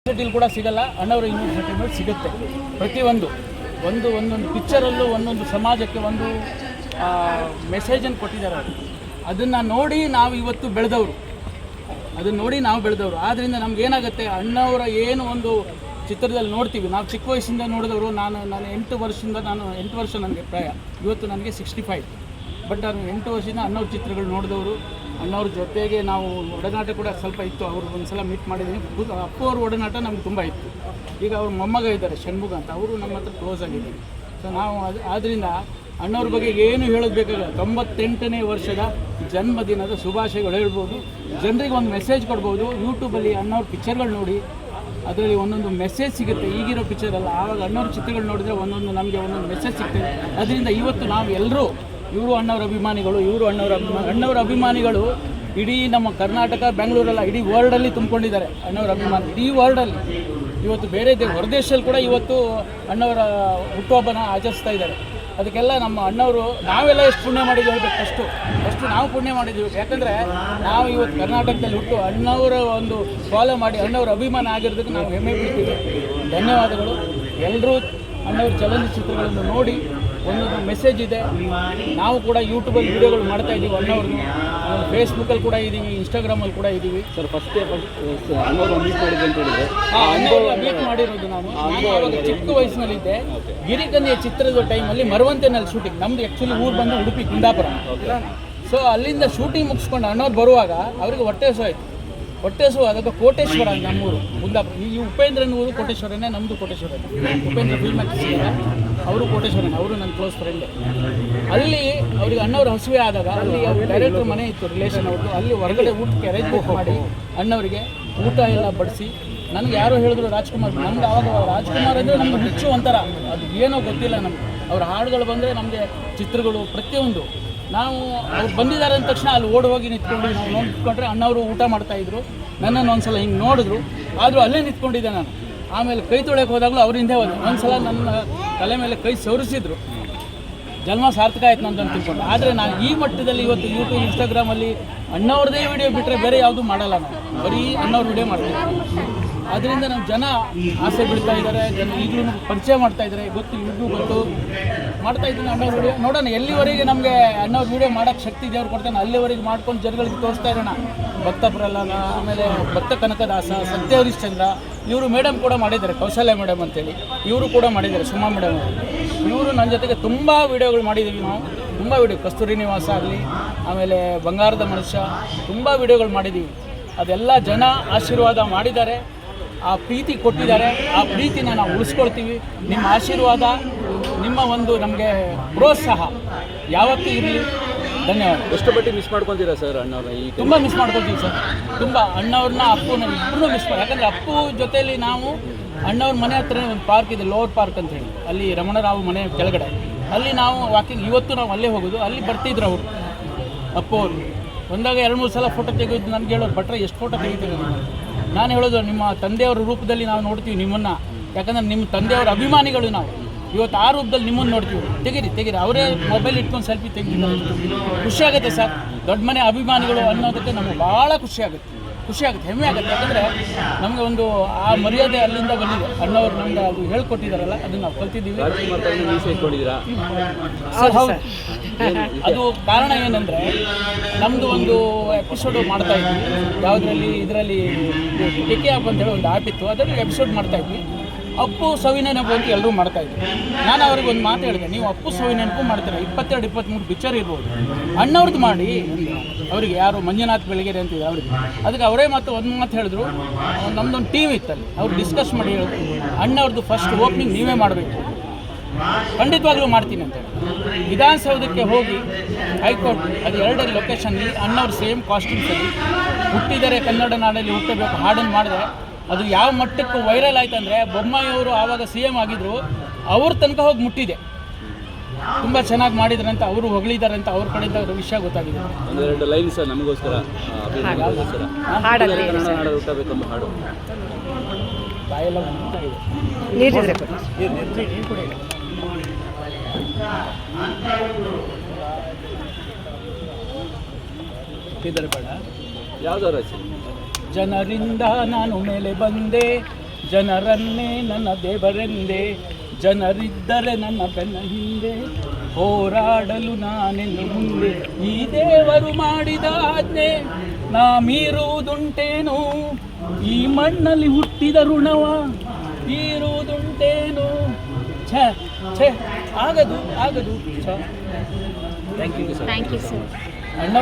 ಯೂನಿವರ್ಸಿಟಿಲಿ ಕೂಡ ಸಿಗಲ್ಲ, ಅಣ್ಣವರ ಯೂನಿವರ್ಸಿಟಿನಲ್ಲಿ ಸಿಗುತ್ತೆ. ಪ್ರತಿಯೊಂದು ಒಂದೊಂದು ಪಿಕ್ಚರಲ್ಲೂ ಒಂದೊಂದು ಸಮಾಜಕ್ಕೆ ಒಂದು ಮೆಸೇಜನ್ನು ಕೊಟ್ಟಿದ್ದಾರೆ. ಅದನ್ನು ನೋಡಿ ನಾವು ಇವತ್ತು ಬೆಳೆದವರು, ಆದ್ದರಿಂದ ನಮ್ಗೆ ಏನಾಗುತ್ತೆ, ಅಣ್ಣವರ ಏನು ಒಂದು ಚಿತ್ರದಲ್ಲಿ ನೋಡ್ತೀವಿ, ನಾವು ಚಿಕ್ಕ ವಯಸ್ಸಿಂದ ನೋಡಿದವರು. ನಾನು 8 ವರ್ಷ ನನಗೆ ಪ್ರಾಯ, ಇವತ್ತು ನನಗೆ 65. ಬಟ್ ನಾನು 8 ವರ್ಷದಿಂದ ಅಣ್ಣವ್ರ ಚಿತ್ರಗಳು ನೋಡಿದವರು. ಅಣ್ಣವ್ರ ಜೊತೆಗೆ ನಾವು ಒಡನಾಟ ಕೂಡ ಸ್ವಲ್ಪ ಇತ್ತು. ಅವರು ಒಂದು ಸಲ ಮೀಟ್ ಮಾಡಿದ್ದೀನಿ. ಅಪ್ಪು ಅವ್ರ ಒಡನಾಟ ನಮ್ಗೆ ತುಂಬ ಇತ್ತು. ಈಗ ಅವ್ರ ಮೊಮ್ಮಗ ಇದ್ದಾರೆ ಷಣ್ಮುಗ ಅಂತ, ಅವರು ನಮ್ಮ ಹತ್ರ ಕ್ಲೋಸ್ ಆಗಿದ್ದಾರೆ. ಸೊ ನಾವು ಆದ್ದರಿಂದ ಅಣ್ಣವ್ರ ಬಗ್ಗೆ ಏನು ಹೇಳೋದು ಬೇಕಾಗಿಲ್ಲ. 98ನೇ ವರ್ಷದ ಜನ್ಮದಿನದ ಶುಭಾಶಯಗಳು ಹೇಳ್ಬೋದು. ಜನರಿಗೆ ಒಂದು ಮೆಸೇಜ್ ಕೊಡ್ಬೋದು. ಯೂಟ್ಯೂಬಲ್ಲಿ ಅಣ್ಣವ್ರ ಪಿಕ್ಚರ್ಗಳು ನೋಡಿ, ಅದರಲ್ಲಿ ಒಂದೊಂದು ಮೆಸೇಜ್ ಸಿಗುತ್ತೆ. ಈಗಿರೋ ಪಿಕ್ಚರಲ್ಲ, ಆವಾಗ ಅಣ್ಣವ್ರ ಚಿತ್ರಗಳು ನೋಡಿದ್ರೆ ನಮಗೆ ಒಂದೊಂದು ಮೆಸೇಜ್ ಸಿಗ್ತದೆ. ಅದರಿಂದ ಇವತ್ತು ನಾವು ಎಲ್ಲರೂ ಇವರು ಅಣ್ಣವ್ರ ಅಭಿಮಾನಿಗಳು ಇಡೀ ನಮ್ಮ ಕರ್ನಾಟಕ, ಬೆಂಗಳೂರಲ್ಲ, ಇಡೀ ವರ್ಲ್ಡಲ್ಲಿ ತುಂಬಿಕೊಂಡಿದ್ದಾರೆ ಅಣ್ಣವ್ರ ಅಭಿಮಾನಿ. ಇಡೀ ವರ್ಲ್ಡಲ್ಲಿ ಇವತ್ತು ಬೇರೆ ಹೊರದೇಶದಲ್ಲಿ ಕೂಡ ಇವತ್ತು ಅಣ್ಣವರ ಹುಟ್ಟುಹಬ್ಬನ ಆಚರಿಸ್ತಾ ಇದ್ದಾರೆ. ಅದಕ್ಕೆಲ್ಲ ನಮ್ಮ ಅಣ್ಣವರು ನಾವೆಲ್ಲ ಎಷ್ಟು ಪುಣ್ಯ ಮಾಡಿದ್ದೀವಿ ಹೇಳಬೇಕು. ಅಷ್ಟು ನಾವು ಪುಣ್ಯ ಮಾಡಿದ್ದೀವಿ. ಯಾಕಂದರೆ ನಾವು ಇವತ್ತು ಕರ್ನಾಟಕದಲ್ಲಿ ಹುಟ್ಟು ಅಣ್ಣವರ ಒಂದು ಫಾಲೋ ಮಾಡಿ ಅಣ್ಣವ್ರ ಅಭಿಮಾನ ಆಗಿರೋದಕ್ಕೆ ನಾವು ಹೆಮ್ಮೆ ಪಡ್ತೀವಿ. ಧನ್ಯವಾದಗಳು. ಎಲ್ಲರೂ ಅಣ್ಣವ್ರ ಚಲನಚಿತ್ರಗಳನ್ನು ನೋಡಿ, ಒಂದೊಂದು ಮೆಸೇಜ್ ಇದೆ. ನಾವು ಕೂಡ ಯೂಟ್ಯೂಬಲ್ಲಿ ವೀಡಿಯೋಗಳು ಮಾಡ್ತಾಯಿದ್ದೀವಿ. ಅಣ್ಣವ್ರದ್ದು ಫೇಸ್ಬುಕ್ಕಲ್ಲಿ ಕೂಡ ಇದ್ದೀವಿ, ಇನ್ಸ್ಟಾಗ್ರಾಮಲ್ಲಿ ಕೂಡ ಇದ್ದೀವಿ. ಸರ್, ಅಣ್ಣವ್ರು ಮೀಟ್ ಮಾಡಿದೆ ಅಂತ ಹೇಳಿದ್ರೆ ಅಣ್ಣವ್ರನ್ನ ಮೀಟ್ ಮಾಡಿರೋದು ನಾನು ಆವಾಗ ಚಿಕ್ಕ ವಯಸ್ಸಿನಲ್ಲಿದ್ದೆ. ಗಿರಿಕನ್ಯೆ ಚಿತ್ರದ ಟೈಮಲ್ಲಿ ಮರವಂತೆನಲ್ಲಿ ಶೂಟಿಂಗ್. ನಮ್ಮದು ಆ್ಯಕ್ಚುಲಿ ಊರು ಬಂದು ಉಡುಪಿ ಕುಂದಾಪುರ. ಸೊ ಅಲ್ಲಿಂದ ಶೂಟಿಂಗ್ ಮುಗಿಸ್ಕೊಂಡು ಅಣ್ಣವ್ರು ಬರುವಾಗ ಅವರಿಗೆ ಹೊಟ್ಟೆ ಹಸು ಆದಾಗ ಕೋಟೇಶ್ವರ ನಮ್ಮೂರು ಕುಂದಾಪುರ. ಈ ಉಪೇಂದ್ರನ ಊರು ಕೋಟೇಶ್ವರನೇ, ನಮ್ಮದು ಕೋಟೇಶ್ವರನೇ. ಉಪೇಂದ್ರ ಫಿಲ್ಮ್ ಆ್ಯಕ್ಟರ್ ಅವರು ಕೋಟೇಶ್ವರನೇ, ಅವರು ನನ್ನ ಕ್ಲೋಸ್ ಫ್ರೆಂಡೇ. ಅಲ್ಲಿ ಅವ್ರಿಗೆ ಅಣ್ಣವ್ರ ಹಸುವೆ ಆದಾಗ ಅಲ್ಲಿ ಅವ್ರ ಡೈರೆಕ್ಟ್ರ್ ಮನೆ ಇತ್ತು, ರಿಲೇಷನ್ ಅವ್ರದ್ದು. ಅಲ್ಲಿ ಹೊರಗಡೆ ಊಟಕ್ಕೆ ಅರೇಂಜ್ ಮಾಡಿ ಅಣ್ಣವರಿಗೆ ಊಟ ಎಲ್ಲ ಬಡಿಸಿ, ನನಗೆ ಯಾರೋ ಹೇಳಿದ್ರು ರಾಜ್ಕುಮಾರ್. ನಮ್ಗೆ ಆವಾಗ ರಾಜ್ಕುಮಾರ್ ಅಂದರೆ ನಮ್ಗೆ ಹುಚ್ಚು ಒಂಥರ, ಅದು ಏನೋ ಗೊತ್ತಿಲ್ಲ ನಮ್ಗೆ. ಅವ್ರ ಹಾಡುಗಳು ಬಂದರೆ ನಮಗೆ ಚಿತ್ರಗಳು ಪ್ರತಿಯೊಂದು ನಾವು ಅವ್ರು ಬಂದಿದ್ದಾರೆ ಅಂದ ತಕ್ಷಣ ಅಲ್ಲಿ ಓಡಿ ಹೋಗಿ ನಿಂತ್ಕೊಂಡು ನಾವು ನೋಡ್ಕೊಂಡ್ರೆ ಅಣ್ಣವರು ಊಟ ಮಾಡ್ತಾಯಿದ್ರು. ನನ್ನನ್ನು ಒಂದು ಸಲ ಹಿಂಗೆ ನೋಡಿದ್ರು, ಆದರೂ ಅಲ್ಲೇ ನಿಂತ್ಕೊಂಡಿದ್ದೆ ನಾನು. ಆಮೇಲೆ ಕೈ ತೊಳೆಯೋಕೆ ಹೋದಾಗಲೂ ಅವ್ರ ಹಿಂದೆ ಹೋದೆ. ಒಂದು ಸಲ ನನ್ನ ತಲೆ ಮೇಲೆ ಕೈ ಸವರಿಸಿದ್ರು. ಜನ್ಮ ಸಾರ್ಥಕ ಆಯ್ತು ಅಂತ ತಿಳ್ಕೊಂಡು. ಆದರೆ ನಾನು ಈ ಮಟ್ಟದಲ್ಲಿ ಇವತ್ತು ಯೂಟ್ಯೂಬ್, ಇನ್ಸ್ಟಾಗ್ರಾಮಲ್ಲಿ ಅಣ್ಣವ್ರದ್ದೇ ವಿಡಿಯೋ ಬಿಟ್ಟರೆ ಬೇರೆ ಯಾವುದೂ ಮಾಡಲ್ಲ. ನಾನು ಬರೀ ಅಣ್ಣವ್ರ ವಿಡಿಯೋ ಮಾಡ್ತೀನಿ. ಅದರಿಂದ ನಮ್ಮ ಜನ ಆಸೆ ಬಿಡ್ತಾ ಇದ್ದಾರೆ. ಜನ ಈಗಲೂ ಪರಿಚಯ ಮಾಡ್ತಾ ಇದ್ದಾರೆ. ಇವ್ರಿಗೂ ಗೊತ್ತು ಮಾಡ್ತಾಯಿದ್ದೀನಿ ಅಣ್ಣವ್ರ ವಿಡಿಯೋ. ನೋಡೋಣ ಎಲ್ಲಿವರೆಗೆ ನಮಗೆ ಅಣ್ಣವ್ರ ವಿಡಿಯೋ ಮಾಡೋಕ್ಕೆ ಶಕ್ತಿ ದೇವ್ರು ಕೊಡ್ತಾನೆ, ಅಲ್ಲಿವರೆಗೆ ಮಾಡ್ಕೊಂಡು ಜನಗಳಿಗೆ ತೋರಿಸ್ತಾ ಇರೋಣ. ಭಕ್ತ ಪ್ರಹ್ಲಾದ, ಆಮೇಲೆ ಭಕ್ತ ಕನಕದಾಸ, ಸತ್ಯ ಹರಿಶ್ಚಂದ್ರ, ಇವರು ಮೇಡಮ್ ಕೂಡ ಮಾಡಿದ್ದಾರೆ, ಕೌಶಲ್ಯ ಮೇಡಮ್ ಅಂತೇಳಿ. ಇವರು ಕೂಡ ಮಾಡಿದ್ದಾರೆ, ಸುಮಾ ಮೇಡಮ್. ಇವರು ನನ್ನ ಜೊತೆಗೆ ತುಂಬ ವೀಡಿಯೋಗಳು ಮಾಡಿದ್ದೀವಿ ನಾವು. ತುಂಬ ವೀಡಿಯೋ, ಕಸ್ತೂರಿ ನಿವಾಸ ಆಗಲಿ, ಆಮೇಲೆ ಬಂಗಾರದ ಮನುಷ್ಯ, ತುಂಬ ವೀಡಿಯೋಗಳು ಮಾಡಿದ್ದೀವಿ. ಅದೆಲ್ಲ ಜನ ಆಶೀರ್ವಾದ ಮಾಡಿದ್ದಾರೆ, ಆ ಪ್ರೀತಿ ಕೊಟ್ಟಿದ್ದಾರೆ. ಆ ಪ್ರೀತಿನ ನಾವು ಉಳಿಸ್ಕೊಳ್ತೀವಿ. ನಿಮ್ಮ ಆಶೀರ್ವಾದ, ನಿಮ್ಮ ಒಂದು ನಮಗೆ ಪ್ರೋತ್ಸಾಹ ಯಾವತ್ತೂ ಇರಲಿ. ಧನ್ಯವಾದ. ಎಷ್ಟು ಮಟ್ಟಿಗೆ ಮಿಸ್ ಮಾಡ್ಕೊತೀರಾ ಸರ್ ಅಣ್ಣವ್ರನ್ನ? ಈ ತುಂಬ ಮಿಸ್ ಮಾಡ್ಕೊತೀವಿ ಸರ್, ತುಂಬ. ಅಣ್ಣವ್ರನ್ನ, ಅಪ್ಪನ ಇಬ್ಬರೂ ಮಿಸ್ ಮಾಡಿ. ಯಾಕಂದರೆ ಅಪ್ಪು ಜೊತೆಯಲ್ಲಿ ನಾವು ಅಣ್ಣವ್ರ ಮನೆ ಹತ್ರ ಒಂದು ಪಾರ್ಕ್ ಇದೆ, ಲೋವರ್ ಪಾರ್ಕ್ ಅಂತ ಹೇಳಿ, ಅಲ್ಲಿ ರಮಣರಾವ್ ಮನೆ ಕೆಳಗಡೆ. ಅಲ್ಲಿ ನಾವು ವಾಕಿಂಗ್, ಇವತ್ತು ನಾವು ಅಲ್ಲೇ ಹೋಗೋದು. ಅಲ್ಲಿ ಬರ್ತಿದ್ರು ಅವರು, ಅಪ್ಪು ಅವರು. ಒಂದಾಗ 2-3 ಸಲ ಫೋಟೋ ತೆಗೆದು ನನಗೆ ಹೇಳೋರು, ಭಟ್ರೆ ಎಷ್ಟು ಫೋಟೋ ತೆಗಿತೀವಿ? ನಾನು ಹೇಳೋದು, ನಿಮ್ಮ ತಂದೆಯವರ ರೂಪದಲ್ಲಿ ನಾವು ನೋಡ್ತೀವಿ ನಿಮ್ಮನ್ನು. ಯಾಕಂದರೆ ನಿಮ್ಮ ತಂದೆಯವರ ಅಭಿಮಾನಿಗಳು ನಾವು. ಇವತ್ತು ಆ ರೂಪದಲ್ಲಿ ನಿಮ್ಮನ್ನು ನೋಡ್ತೀವಿ. ತೆಗೀರಿ. ಅವರೇ ಮೊಬೈಲ್ ಇಟ್ಕೊಂಡು ಸೆಲ್ಫಿ ತೆಗಿತಾರೆ. ಖುಷಿಯಾಗುತ್ತೆ ಸರ್. ದೊಡ್ಡ ಮನೆ ಅಭಿಮಾನಿಗಳು ಅನ್ನೋದಕ್ಕೆ ನಮಗೆ ಭಾಳ ಖುಷಿಯಾಗುತ್ತೆ, ಹೆಮ್ಮೆ ಆಗುತ್ತೆ. ಯಾಕಂದರೆ ನಮಗೆ ಒಂದು ಆ ಮರ್ಯಾದೆ ಅಲ್ಲಿಂದ ಬಂದಿದೆ. ಅಣ್ಣವ್ರು ನಮ್ಗೆ ಅದು ಹೇಳ್ಕೊಟ್ಟಿದ್ದಾರಲ್ಲ, ಅದನ್ನು ನಾವು ಕಲ್ತಿದ್ದೀವಿ. ಸರ್ ಹೌದು. ಅದು ಕಾರಣ ಏನಂದರೆ, ನಮ್ಮದು ಒಂದು ಎಪಿಸೋಡು ಮಾಡ್ತಾಯಿದ್ವಿ. ಯಾವುದರಲ್ಲಿ, ಇದರಲ್ಲಿ ಟಿಕೆ ಆ್ಯಪ್ ಅಂತೇಳಿ ಒಂದು ಆ್ಯಪ್ ಇತ್ತು, ಅದರಲ್ಲಿ ಎಪಿಸೋಡ್ ಮಾಡ್ತಾಯಿದ್ವಿ. ಅಪ್ಪು ಸವಿನೆನಪು ಅಂತ ಎಲ್ಲರೂ ಮಾಡ್ತಾಯಿದ್ರು. ನಾನು ಅವ್ರಿಗೆ ಒಂದು ಮಾತು ಹೇಳಿದೆ, ನೀವು ಅಪ್ಪು ಸವಿನೆನಪು ಮಾಡ್ತೀರ, 22-23 ಪಿಕ್ಚರ್ ಇರ್ಬೋದು, ಅಣ್ಣವ್ರದ್ದು ಮಾಡಿ. ಅವರಿಗೆ ಯಾರು ಮಂಜುನಾಥ್ ಬೆಳಗೆರೆ ಅಂತಿದೆ ಅವರಿಗೆ. ಅದಕ್ಕೆ ಅವರೇ ಒಂದು ಮಾತು ಹೇಳಿದ್ರು. ನಮ್ಮದೊಂದು ಟೀಮ್ ಇತ್ತಲ್ಲಿ, ಅವ್ರು ಡಿಸ್ಕಸ್ ಮಾಡಿ ಹೇಳಿದ್ರು, ಅಣ್ಣವ್ರದ್ದು ಫಸ್ಟ್ ಓಪನಿಂಗ್ ನೀವೇ ಮಾಡಬೇಕು. ಖಂಡಿತವಾಗ್ಲೂ ಮಾಡ್ತೀನಿ ಅಂತೇಳಿ ವಿಧಾನಸೌಧಕ್ಕೆ ಹೋಗಿ ಹೈಕೋರ್ಟ್, ಅದು 2 ಲೊಕೇಶನ್ನಲ್ಲಿ ಅಣ್ಣವ್ರು ಸೇಮ್ ಕಾಸ್ಟ್ಯೂಮ್ಸಲ್ಲಿ ಹುಟ್ಟಿದರೆ ಕನ್ನಡ ನಾಡಲ್ಲಿ ಹುಟ್ಟಬೇಕು ಹಾಡನ್ನು ಮಾಡಿದೆ. ಅದು ಯಾವ ಮಟ್ಟಕ್ಕೆ ವೈರಲ್ ಆಯ್ತು ಅಂದರೆ, ಬೊಮ್ಮಾಯಿಯವರು ಆವಾಗ CM ಆಗಿದ್ದರು, ಅವ್ರ ತನಕ ಹೋಗಿ ಮುಟ್ಟಿದೆ. ತುಂಬ ಚೆನ್ನಾಗಿ ಮಾಡಿದ್ರೆ ಅಂತ ಅವರು ಹೊಗಳಿದ್ದಾರೆ ಅಂತ ಅವ್ರ ಕಡೆಯಿಂದ ವಿಷಯ ಗೊತ್ತಾಗಿದೆ. ಒಂದೆರಡು ಲೈನ್ ಸರ್ ನಮಗೋಸ್ಕರ ಬಾಯೆಲ್ಲ ಬೇಡ. ಯಾವ್ದಾರ ಜನರಿಂದ ನಾನು ಮೇಲೆ ಬಂದೆ, ಜನರನ್ನೇ ನನ್ನ ದೇವರೆಂದೇ, ಜನರಿದ್ದರೆ ನನ್ನ ಬೆನ್ನ ಹಿಂದೆ, ಹೋರಾಡಲು ನಾನೆನ್ನು ಮುಂದೆ. ಈ ದೇವರು ಮಾಡಿದ ಆಜ್ಞೆ ನಾ ಮೀರುವುದುಂಟೇನು, ಈ ಮಣ್ಣಲ್ಲಿ ಹುಟ್ಟಿದ ಋಣವ ತೀರುವುದುಂಟೇನು. ಛೇ ಛೇ ಆಗದು ಆಗದು. Thank you thank you sir. ಅಣ್ಣ